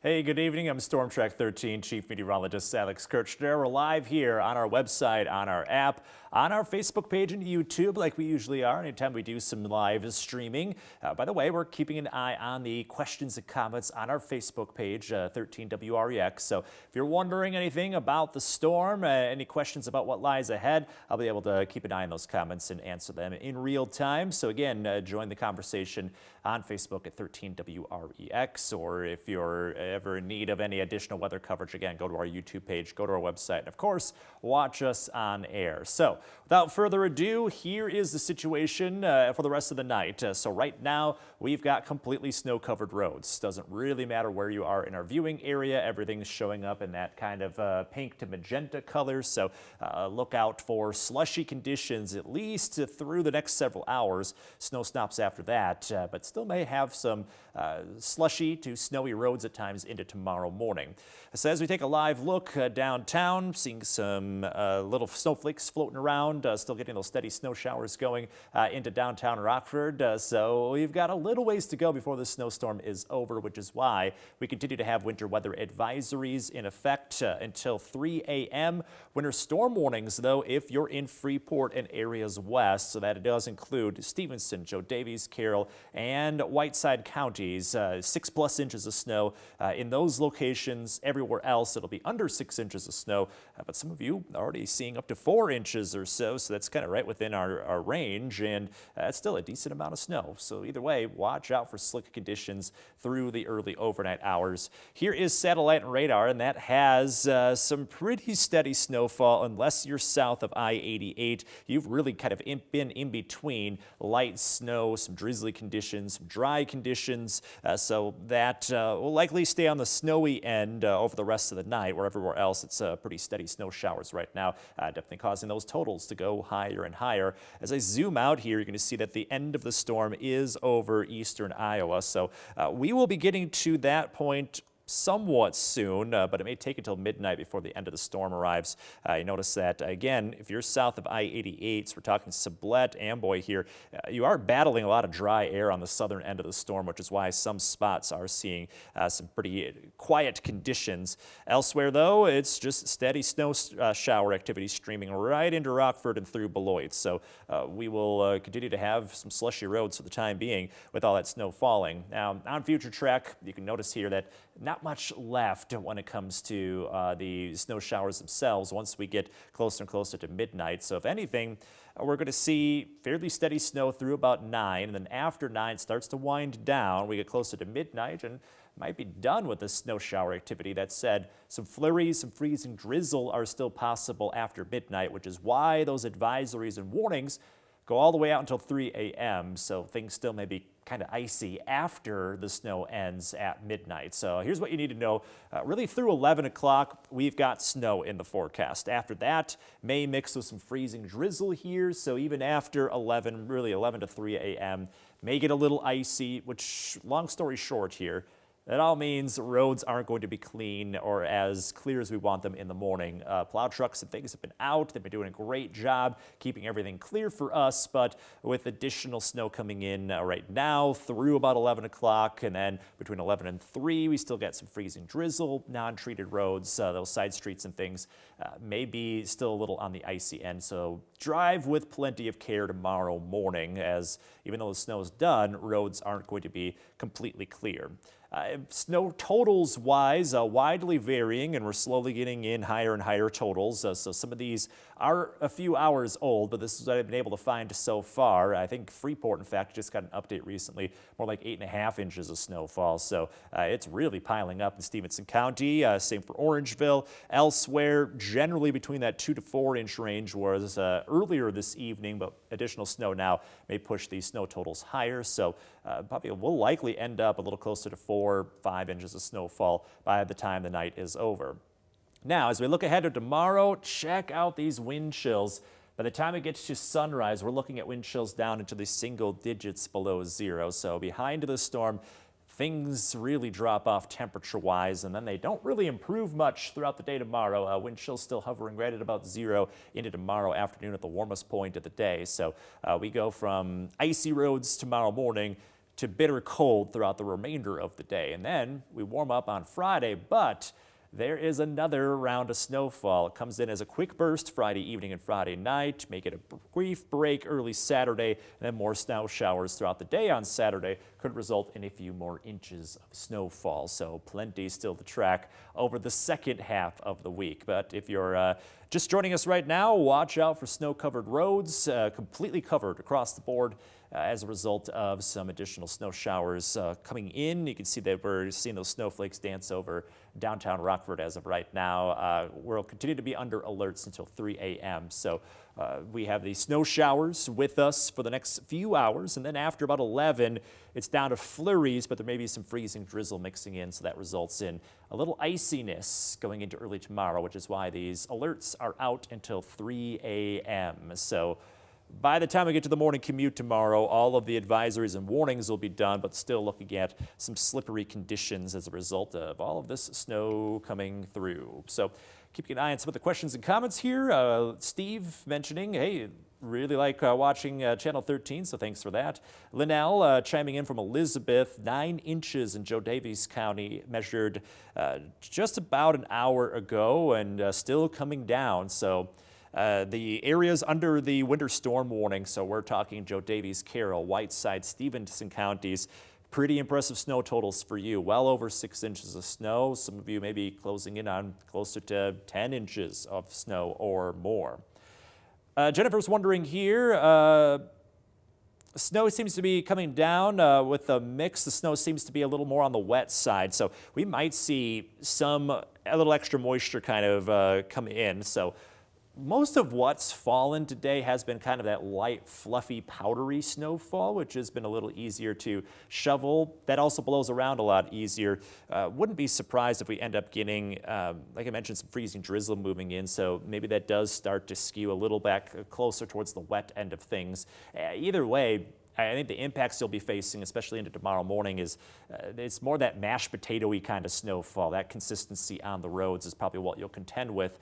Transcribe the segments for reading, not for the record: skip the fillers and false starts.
Hey, good evening. I'm Storm Track 13 Chief Meteorologist Alex Kirchner. We're live here on our website, on our app, on our Facebook page and YouTube like we usually are anytime we do some live streaming. By the way, we're keeping an eye on the questions and comments on our Facebook page, 13WREX. So if you're wondering anything about the storm, any questions about what lies ahead, I'll be able to keep an eye on those comments and answer them in real time. So again, join the conversation on Facebook at 13WREX, or if you're ever in need of any additional weather coverage, again, go to our YouTube page, go to our website, and of course, watch us on air. So without further ado, here is the situation for the rest of the night. So right now, we've got completely snow-covered roads. Doesn't really matter where you are in our viewing area. Everything's showing up in that kind of pink to magenta color. So look out for slushy conditions at least through the next several hours. Snow stops after that, but still may have some slushy to snowy roads at times into tomorrow morning. So as we take a live look downtown, seeing some little snowflakes floating around, still getting those steady snow showers going into downtown Rockford. So we've got a little ways to go before the snowstorm is over, which is why we continue to have winter weather advisories in effect until 3 a.m. Winter storm warnings, though, if you're in Freeport and areas west, so that it does include Stevenson, Joe Davies, Carroll, and Whiteside counties. 6+ inches of snow in those locations. Everywhere else, it'll be under 6 inches of snow, but some of you are already seeing up to 4 inches or so, so that's kind of right within our range, and it's still a decent amount of snow. So either way, watch out for slick conditions through the early overnight hours. Here is satellite and radar, and that has some pretty steady snowfall unless you're south of I-88. You've really kind of been in between light snow, some drizzly conditions, some dry conditions, so that will likely stay on the snowy end over the rest of the night, where everywhere else it's pretty steady snow showers right now, definitely causing those totals to go higher and higher. As I zoom out here, you're going to see that the end of the storm is over eastern Iowa, so we will be getting to that point somewhat soon, but it may take until midnight before the end of the storm arrives. You notice that, again, if you're south of I-88, so we're talking Sublette, Amboy here, you are battling a lot of dry air on the southern end of the storm, which is why some spots are seeing some pretty quiet conditions. Elsewhere, though, it's just steady snow shower activity streaming right into Rockford and through Beloit. So we will continue to have some slushy roads for the time being with all that snow falling. Now, on future track, you can notice here that not much left when it comes to the snow showers themselves once we get closer and closer to midnight. So if anything, we're going to see fairly steady snow through about 9, and then after 9 it starts to wind down. We get closer to midnight and might be done with the snow shower activity. That said, some flurries, some freezing drizzle are still possible after midnight, which is why those advisories and warnings go all the way out until 3 a.m. So things still may be kind of icy after the snow ends at midnight. So here's what you need to know. Really through 11 o'clock, we've got snow in the forecast. After that, may mix with some freezing drizzle here. So even after 11, really 11 to 3 a.m., may get a little icy, which, long story short here, that all means roads aren't going to be clean or as clear as we want them in the morning. Plow trucks and things have been out. They've been doing a great job keeping everything clear for us, but with additional snow coming in right now through about 11 o'clock, and then between 11 and 3, we still get some freezing drizzle, non-treated roads, those side streets and things may be still a little on the icy end. So drive with plenty of care tomorrow morning, as even though the snow is done, roads aren't going to be completely clear. Snow totals wise, widely varying, and we're slowly getting in higher and higher totals. So some of these are a few hours old, but this is what I've been able to find so far. I think Freeport, in fact, just got an update recently, more like 8.5 inches of snowfall. So it's really piling up in Stevenson County. Same for Orangeville. Elsewhere, generally between that 2 to 4 inch range was earlier this evening, but additional snow now may push these snow totals higher. So probably will likely end up a little closer to 4-5 inches of snowfall by the time the night is over. Now, as we look ahead to tomorrow, check out these wind chills. By the time it gets to sunrise, we're looking at wind chills down into the single digits below 0. So behind the storm, things really drop off temperature-wise, and then they don't really improve much throughout the day tomorrow. Wind chills still hovering right at about 0 into tomorrow afternoon at the warmest point of the day. So we go from icy roads tomorrow morning to bitter cold throughout the remainder of the day. And then we warm up on Friday, but there is another round of snowfall. It comes in as a quick burst Friday evening and Friday night, make it a brief break early Saturday, and then more snow showers throughout the day on Saturday could result in a few more inches of snowfall. So plenty still to track over the second half of the week. But if you're just joining us right now, watch out for snow-covered roads, completely covered across the board as a result of some additional snow showers coming in. You can see that we're seeing those snowflakes dance over downtown Rockford as of right now. We'll continue to be under alerts until 3 a.m. So we have the snow showers with us for the next few hours, and then after about 11, it's down to flurries, but there may be some freezing drizzle mixing in, so that results in a little iciness going into early tomorrow, which is why these alerts are out until 3 a.m. So by the time we get to the morning commute tomorrow, all of the advisories and warnings will be done, but still looking at some slippery conditions as a result of all of this snow coming through. So keeping an eye on some of the questions and comments here. Steve mentioning, hey, really like watching Channel 13, so thanks for that. Linnell chiming in from Elizabeth, 9 inches in Joe Davies County, measured just about an hour ago and still coming down. So the areas under the winter storm warning, so we're talking Joe Davies, Carroll, Whiteside, Stevenson counties. Pretty impressive snow totals for you. Well over 6 inches of snow. Some of you may be closing in on closer to 10 inches of snow or more. Jennifer's wondering here, snow seems to be coming down with a mix. The snow seems to be a little more on the wet side, so we might see a little extra moisture kind of come in. So most of what's fallen today has been kind of that light, fluffy, powdery snowfall, which has been a little easier to shovel. That also blows around a lot easier. Wouldn't be surprised if we end up getting, like I mentioned, some freezing drizzle moving in, so maybe that does start to skew a little back closer towards the wet end of things. Either way, I think the impacts you'll be facing, especially into tomorrow morning, is it's more that mashed potato-y kind of snowfall. That consistency on the roads is probably what you'll contend with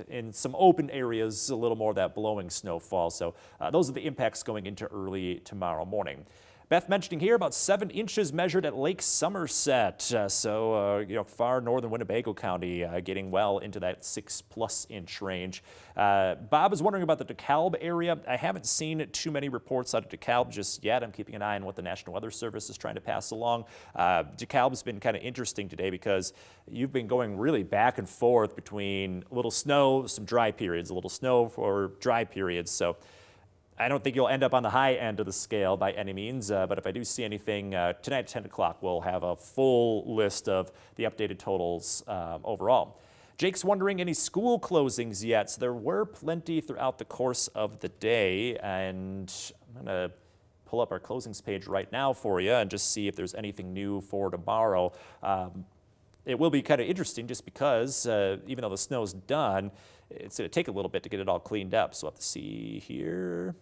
in some open areas, a little more of that blowing snowfall. So those are the impacts going into early tomorrow morning. Beth mentioning here about 7 inches measured at Lake Somerset, far northern Winnebago County, getting well into that 6+ inch range. Bob is wondering about the DeKalb area. I haven't seen too many reports out of DeKalb just yet. I'm keeping an eye on what the National Weather Service is trying to pass along. DeKalb's been kind of interesting today because you've been going really back and forth between a little snow, some dry periods, a little snow for dry periods. So I don't think you'll end up on the high end of the scale by any means, but if I do see anything tonight at 10 o'clock, we'll have a full list of the updated totals overall. Jake's wondering, any school closings yet? So there were plenty throughout the course of the day, and I'm going to pull up our closings page right now for you and just see if there's anything new for tomorrow. It will be kind of interesting just because even though the snow's done, it's going to take a little bit to get it all cleaned up. So we'll have to see here.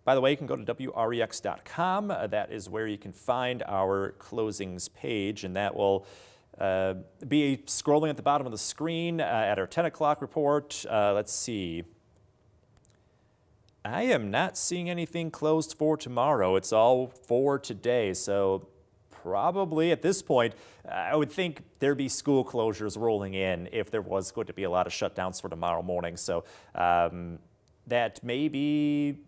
By the way, you can go to WREX.com. That is where you can find our closings page, and that will be scrolling at the bottom of the screen at our 10 o'clock report. Let's see. I am not seeing anything closed for tomorrow. It's all for today, so probably at this point, I would think there'd be school closures rolling in if there was going to be a lot of shutdowns for tomorrow morning. So that may be,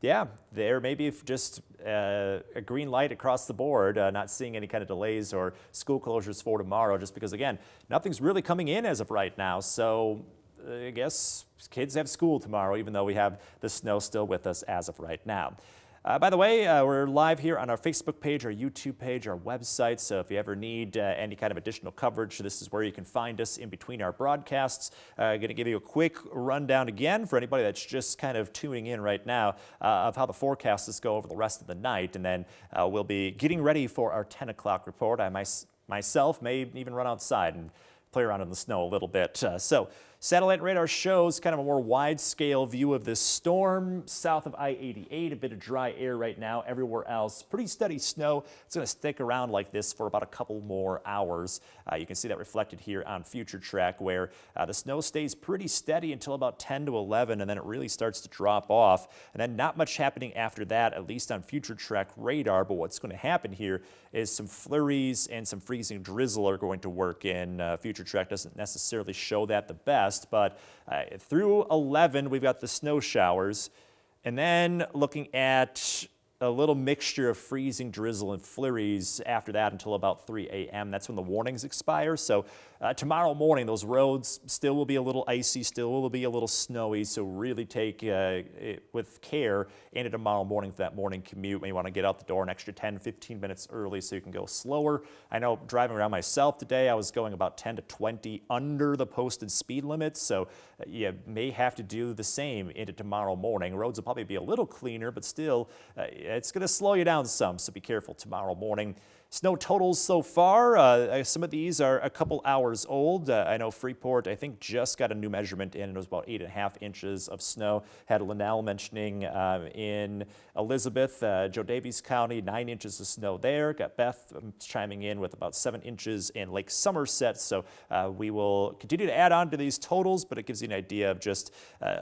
yeah, there may be just a green light across the board, not seeing any kind of delays or school closures for tomorrow, just because, again, nothing's really coming in as of right now. So I guess kids have school tomorrow, even though we have the snow still with us as of right now. By the way, we're live here on our Facebook page, our YouTube page, our website, so if you ever need any kind of additional coverage, this is where you can find us in between our broadcasts. Going to give you a quick rundown again for anybody that's just kind of tuning in right now of how the forecasts go over the rest of the night, and then we'll be getting ready for our 10 o'clock report. I myself may even run outside and play around in the snow a little bit. So Satellite radar shows kind of a more wide-scale view of this storm south of I-88. A bit of dry air right now. Everywhere else, pretty steady snow. It's going to stick around like this for about a couple more hours. You can see that reflected here on Future Track, where the snow stays pretty steady until about 10 to 11, and then it really starts to drop off. And then not much happening after that, at least on Future Track radar. But what's going to happen here is some flurries and some freezing drizzle are going to work in. Future Track doesn't necessarily show that the best. But through 11, we've got the snow showers. And then looking at a little mixture of freezing drizzle and flurries after that until about 3 a.m. That's when the warnings expire. So tomorrow morning, those roads still will be a little icy, still will be a little snowy. So really take it with care into tomorrow morning for that morning commute. You want to get out the door an extra 10, 15 minutes early so you can go slower. I know driving around myself today, I was going about 10 to 20 under the posted speed limit. So you may have to do the same into tomorrow morning. Roads will probably be a little cleaner, but still it's going to slow you down some, so be careful tomorrow morning. Snow totals so far, some of these are a couple hours old. I know Freeport, I think, just got a new measurement in. It was about 8.5 inches of snow. Had Linnell mentioning in Elizabeth, Joe Davies County, 9 inches of snow there. Got Beth chiming in with about 7 inches in Lake Somerset. So we will continue to add on to these totals, but it gives you an idea of just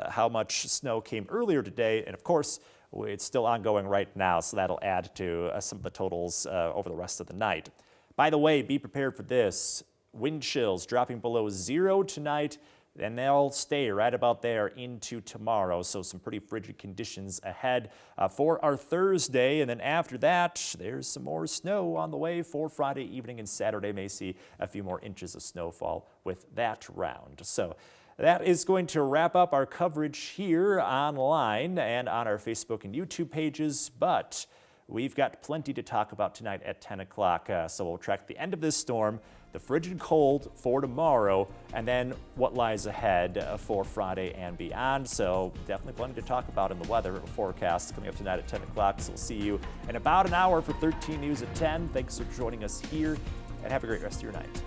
how much snow came earlier today. And of course, it's still ongoing right now, so that'll add to some of the totals over the rest of the night. By the way, be prepared for this. Wind chills dropping below 0 tonight, and they'll stay right about there into tomorrow. So some pretty frigid conditions ahead for our Thursday. And then after that, there's some more snow on the way for Friday evening, and Saturday may see a few more inches of snowfall with that round. So that is going to wrap up our coverage here online and on our Facebook and YouTube pages, but we've got plenty to talk about tonight at 10 o'clock. So we'll track the end of this storm, the frigid cold for tomorrow, and then what lies ahead for Friday and beyond. So definitely plenty to talk about in the weather forecast coming up tonight at 10 o'clock. So we'll see you in about an hour for 13 News at 10. Thanks for joining us here, and have a great rest of your night.